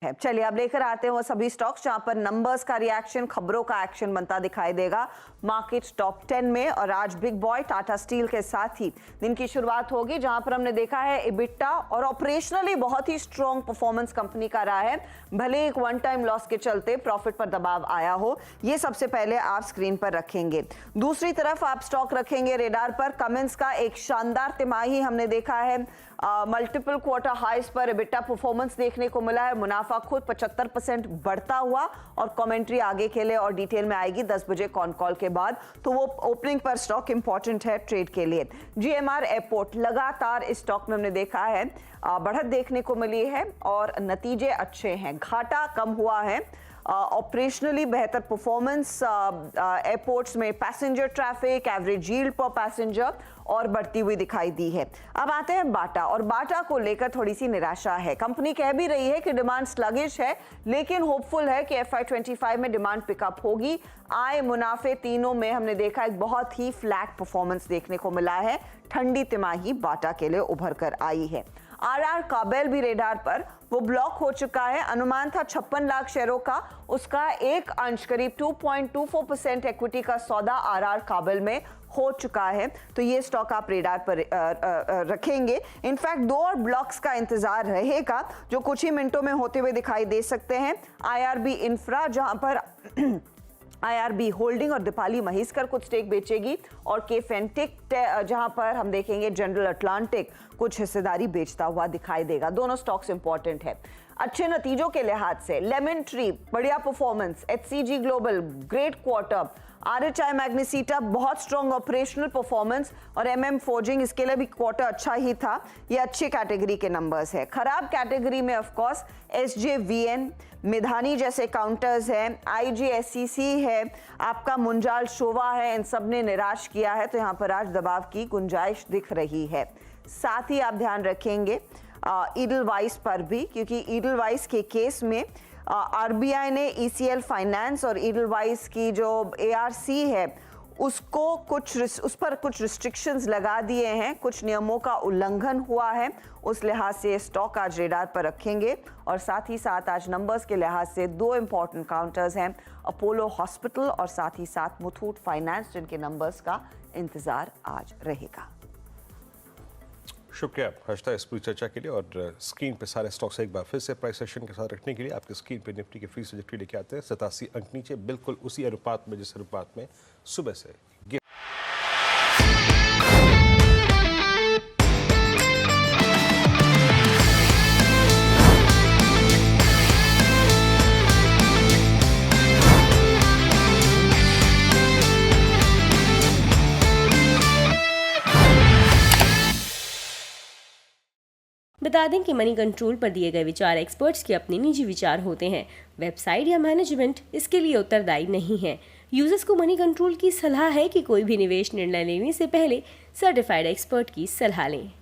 है। चलिए अब लेकर आते हैं वो सभी स्टॉक्स जहां पर नंबर्स का रिएक्शन, खबरों का एक्शन बनता दिखाई देगा मार्केट टॉप 10 में। और आज बिग बॉय टाटा स्टील के साथ ही दिन की शुरुआत होगी, जहां पर हमने देखा है इबिटा और ऑपरेशनली बहुत ही स्ट्रॉन्ग परफॉर्मेंस कंपनी का रहा है, भले एक वन टाइम लॉस के चलते प्रॉफिट पर दबाव आया हो। ये सबसे पहले आप स्क्रीन पर रखेंगे। दूसरी तरफ आप स्टॉक रखेंगे रेडार पर कमेंस का एक शानदार तिमाही हमने देखा है, मल्टीपल क्वार्टर हाइस पर इबिटा परफॉर्मेंस देखने को मिला है, मुनाफा खुद 75% बढ़ता हुआ। और कमेंट्री आगे के लिए और डिटेल में आएगी 10 बजे कॉन कॉल के बाद, तो वो ओपनिंग पर स्टॉक इंपॉर्टेंट है ट्रेड के लिए। जीएमआर एयरपोर्ट लगातार इस स्टॉक में हमने देखा है बढ़त देखने को मिली है और नतीजे अच्छे हैं, घाटा कम हुआ है, ऑपरेशनली बेहतर परफॉर्मेंस, एयरपोर्ट्स में पैसेंजर ट्रैफिक, एवरेज यील्ड पर पैसेंजर और बढ़ती हुई दिखाई दी है। अब आते हैं बाटा, और बाटा को लेकर थोड़ी सी निराशा है। कंपनी कह भी रही है कि डिमांड स्लगिश है, लेकिन होपफुल है कि FY25 में डिमांड पिकअप होगी। आय मुनाफे तीनों में हमने देखा एक बहुत ही फ्लैट परफॉर्मेंस देखने को मिला है। ठंडी तिमाही बाटा के लिए उभर कर आई है। आरआर काबेल भी रेडार पर, वो ब्लॉक हो चुका है। अनुमान था 56 लाख शेयरों का, उसका एक अंश करीब 2.24% इक्विटी का सौदा आरआर काबेल में हो चुका है, तो ये स्टॉक आप रेडार पर रखेंगे। इनफैक्ट 2 और ब्लॉक्स का इंतजार रहेगा जो कुछ ही मिनटों में होते हुए दिखाई दे सकते हैं। आईआरबी इंफ्रा, जहां पर आईआरबी होल्डिंग और दीपाली महेश्कर कुछ स्टेक बेचेगी, और के फेंटेक जहां पर हम देखेंगे जनरल अटलांटिक कुछ हिस्सेदारी बेचता हुआ दिखाई देगा। दोनों स्टॉक्स इंपॉर्टेंट है अच्छे नतीजों के लिहाज से। लेमन ट्री बढ़िया performance, HCG global great quarter, RHI मैग्नेसीटा बहुत स्ट्रॉन्ग ऑपरेशनल परफॉर्मेंस, और MM फोर्जिंग इसके लिए भी क्वार्टर अच्छा ही था। ये अच्छी कैटेगरी के नंबर्स है। खराब कैटेगरी में ऑफ कोर्स SJVN, मिधानी जैसे काउंटर्स है, IGSCC है, आपका मुंजाल शोवा है, इन सब ने निराश किया है, तो यहाँ पर आज दबाव की गुंजाइश दिख रही है। साथ ही आप ध्यान रखेंगे ईडलवाइस पर भी, क्योंकि ईडलवाइस के केस में RBI ने ECL फाइनेंस और ईडलवाइस की जो ARC है उसको उस पर कुछ रिस्ट्रिक्शंस लगा दिए हैं, कुछ नियमों का उल्लंघन हुआ है। उस लिहाज से स्टॉक आज रेडार पर रखेंगे। और साथ ही साथ आज नंबर्स के लिहाज से 2 इंपॉर्टेंट काउंटर्स हैं, अपोलो हॉस्पिटल और साथ ही साथ मुथूट फाइनेंस, जिनके नंबर्स का इंतजार आज रहेगा। शुक्रिया हर्षिता इस पूरी चर्चा के लिए। और स्क्रीन पे सारे स्टॉक्स एक बार फिर से प्राइस सेशन के साथ रखने के लिए आपके स्क्रीन पे निफ्टी की फ्री सजेक्टरी लेके आते हैं 87 अंक नीचे, बिल्कुल उसी अनुपात में जिस अनुपात में सुबह से बता दें कि मनी कंट्रोल पर दिए गए विचार एक्सपर्ट्स के अपने निजी विचार होते हैं। वेबसाइट या मैनेजमेंट इसके लिए उत्तरदायी नहीं है। यूजर्स को मनी कंट्रोल की सलाह है कि कोई भी निवेश निर्णय लेने से पहले सर्टिफाइड एक्सपर्ट की सलाह लें।